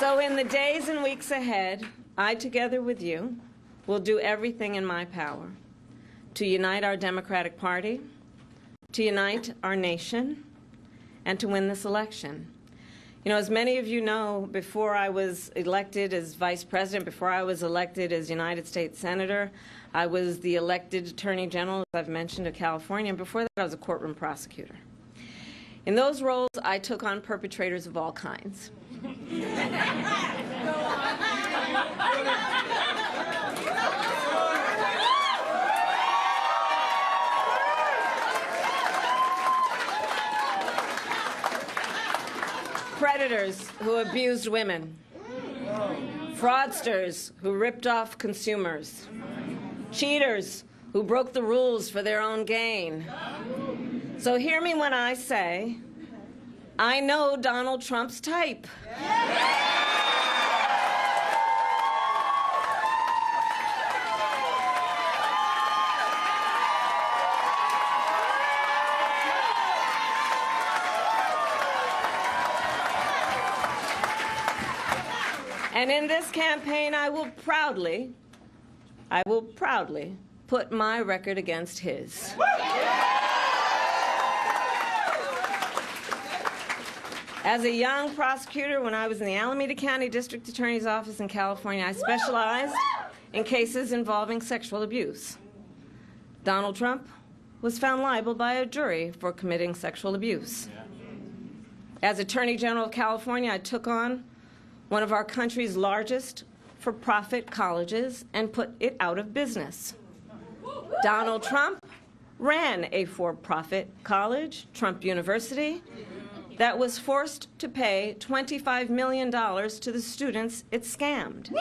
So in the days and weeks ahead, I, together with you, will do everything in my power to unite our Democratic Party, to unite our nation, and to win this election. You know, as many of you know, before I was elected as Vice President, before I was elected as United States Senator, I was the elected Attorney General, as I've mentioned, of California, and before that I was a courtroom prosecutor. In those roles, I took on perpetrators of all kinds. Predators who abused women, fraudsters who ripped off consumers, cheaters who broke the rules for their own gain. So hear me when I say, I know Donald Trump's type. And in this campaign, I will proudly put my record against his. As a young prosecutor, when I was in the Alameda County District Attorney's Office in California, I specialized in cases involving sexual abuse. Donald Trump was found liable by a jury for committing sexual abuse. As Attorney General of California, I took on one of our country's largest for-profit colleges and put it out of business. Donald Trump ran a for-profit college, Trump University, that was forced to pay $25 million to the students it scammed.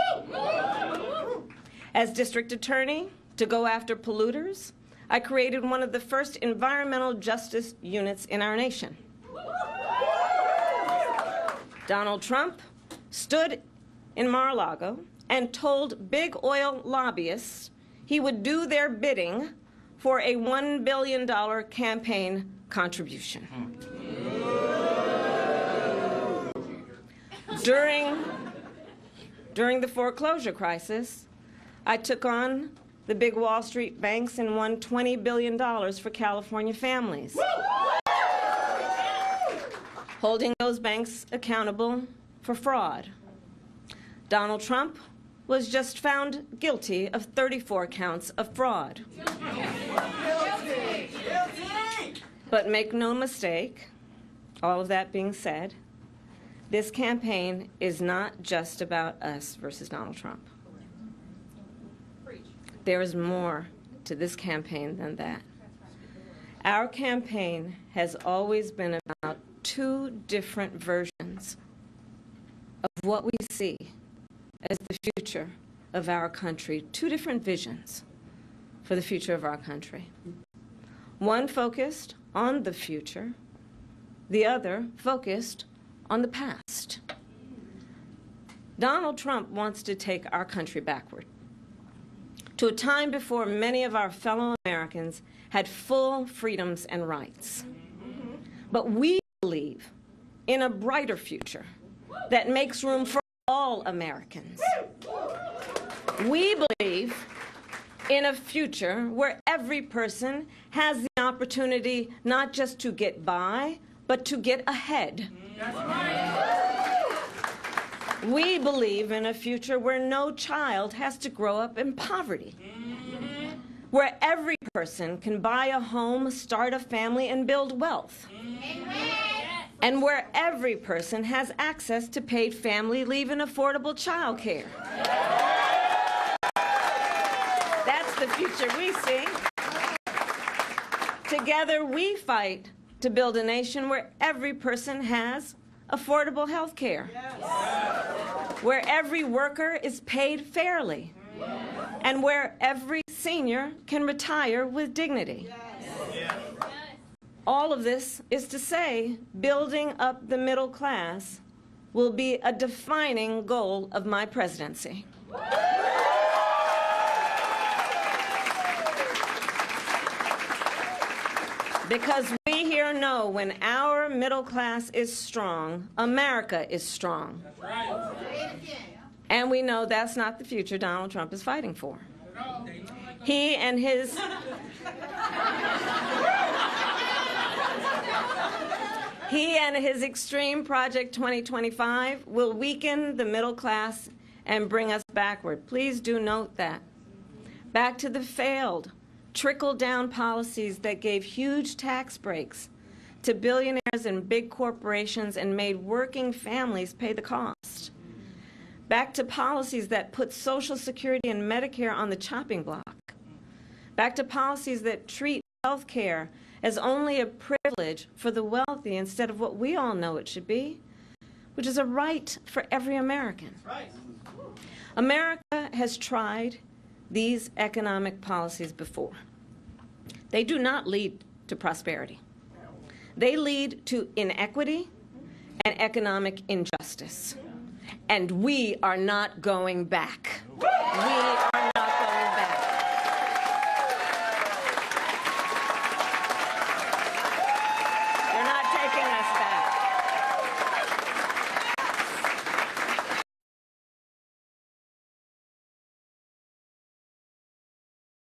As district attorney, to go after polluters, I created one of the first environmental justice units in our nation. Donald Trump stood in Mar-a-Lago and told big oil lobbyists he would do their bidding for a $1 billion campaign contribution. During the foreclosure crisis, I took on the big Wall Street banks and won $20 billion for California families, holding those banks accountable for fraud. Donald Trump was just found guilty of 34 counts of fraud. Guilty. But make no mistake, all of that being said, this campaign is not just about us versus Donald Trump. There is more to this campaign than that. Our campaign has always been about two different versions of what we see as the future of our country, two different visions for the future of our country. One focused on the future, the other focused on the past. Donald Trump wants to take our country backward to a time before many of our fellow Americans had full freedoms and rights. But we believe in a brighter future that makes room for all Americans. We believe in a future where every person has the opportunity not just to get by, but to get ahead. That's right. We believe in a future where no child has to grow up in poverty, where every person can buy a home, start a family, and build wealth. And where every person has access to paid family leave and affordable child care. That's the future we see. Together we fight to build a nation where every person has affordable health care, where every worker is paid fairly, and where every senior can retire with dignity. All of this is to say, building up the middle class will be a defining goal of my presidency. Because we here know when our middle class is strong, America is strong. And we know that's not the future Donald Trump is fighting for. He and his extreme Project 2025 will weaken the middle class and bring us backward. Please do note that. Back to the failed, trickle-down policies that gave huge tax breaks to billionaires and big corporations and made working families pay the cost. Back to policies that put Social Security and Medicare on the chopping block. Back to policies that treat health care as only a privilege for the wealthy instead of what we all know it should be, which is a right for every American. Right. America has tried these economic policies before. They do not lead to prosperity. They lead to inequity and economic injustice. And we are not going back. We are